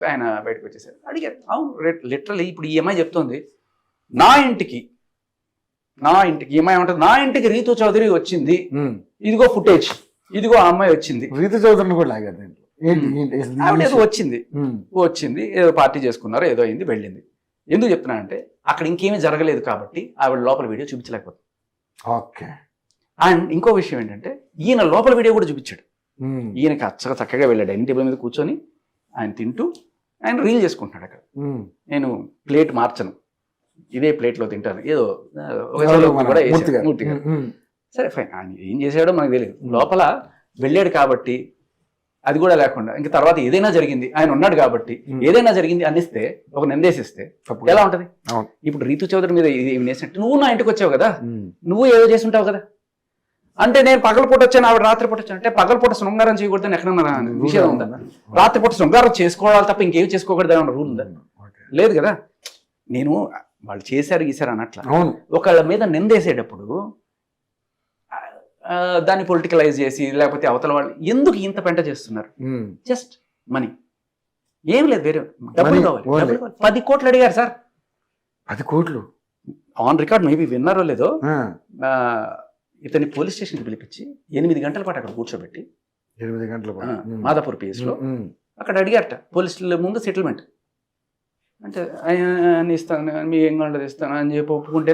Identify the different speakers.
Speaker 1: ఆయన బయటకు వచ్చేసారు. అడిగారు, అవును లిటరలీ ఇప్పుడు ఈ అమ్మాయి చెప్తోంది, నా ఇంటికి ఈ అమ్మాయి ఏమంటుంది, నా ఇంటికి రీతు చౌదరి వచ్చింది, ఇదిగో ఫుటేజ్, ఇదిగో ఆ అమ్మాయి వచ్చింది.
Speaker 2: రీతు చౌదరిని కూడా లాగారు.
Speaker 1: ఆవిడ ఏదో వచ్చింది ఏదో పార్టీ చేసుకున్నారు, ఏదో అయింది, వెళ్ళింది. ఎందుకు చెప్తున్నానంటే అక్కడ ఇంకేమీ జరగలేదు కాబట్టి ఆవిడ లోపల వీడియో చూపించలేకపోతుంది.
Speaker 2: ఓకే.
Speaker 1: అండ్ ఇంకో విషయం ఏంటంటే ఈయన లోపల వీడియో కూడా చూపించాడు. ఈయనకి చక్కగా వెళ్ళాడు, డైనింగ్ టేబుల్ మీద కూర్చొని ఆయన తింటూ ఆయన రీల్ చేసుకుంటున్నాడు అక్కడ. నేను ప్లేట్ మార్చను, ఇదే ప్లేట్లో తింటాను, ఏదో కూడా మూర్తిగా. సరే ఫైన్, ఆయన ఏం చేశాడో మనకు తెలియదు. లోపల వెళ్ళాడు కాబట్టి అది కూడా లేకుండా ఇంకా తర్వాత ఏదైనా జరిగింది, ఆయన ఉన్నాడు కాబట్టి ఏదైనా జరిగింది అనిస్తే, ఒక నిందేసిస్తే ఎలా ఉంటది? ఇప్పుడు రీతు చౌదరి మీద వేసినట్టు నువ్వు నా ఇంటికి వచ్చావు కదా, నువ్వు ఏదో చేసి ఉంటావు కదా, అంటే నేను పగలపూట వచ్చాను, ఆవిడ రాత్రిపూట వచ్చాను, అంటే పగలపూట శృంగారం చేయకూడదని ఎక్కడన్నా విషయం ఉందా? రాత్రిపూట శృంగారం చేసుకోవాలి తప్ప ఇంకేమి చేసుకోకూడదు అన్న రూల్ ఉందా? లేదు కదా. నేను వాళ్ళు చేశారు గీశారు అన్నట్ల ఒకళ్ళ మీద నిందేసేటప్పుడు దాన్ని పొలిటికలైజ్ చేసి, లేకపోతే అవతల వాళ్ళు ఎందుకు ఇంత పెంట చేస్తున్నారు? జస్ట్ మనీ, ఏం లేదు, వేరే డబ్బులు కావాలి. 10 కోట్లు అడిగారు సార్.
Speaker 2: 10 కోట్లు
Speaker 1: ఆన్ రికార్డ్, మేబీ విన్నారో లేదో. ఇతన్ని పోలీస్ స్టేషన్కి పిలిపించి 8 గంటల పాటు అక్కడ కూర్చోబెట్టి,
Speaker 2: 8 గంటల పాటు
Speaker 1: మాదాపూర్ పిఎస్లో అక్కడ అడిగారట పోలీసుల ముందు సెటిల్మెంట్. అంటే ఇస్తాను, మీ ఏం కావాలో ఇస్తాను అని చెప్పి ఒప్పుకుంటేనే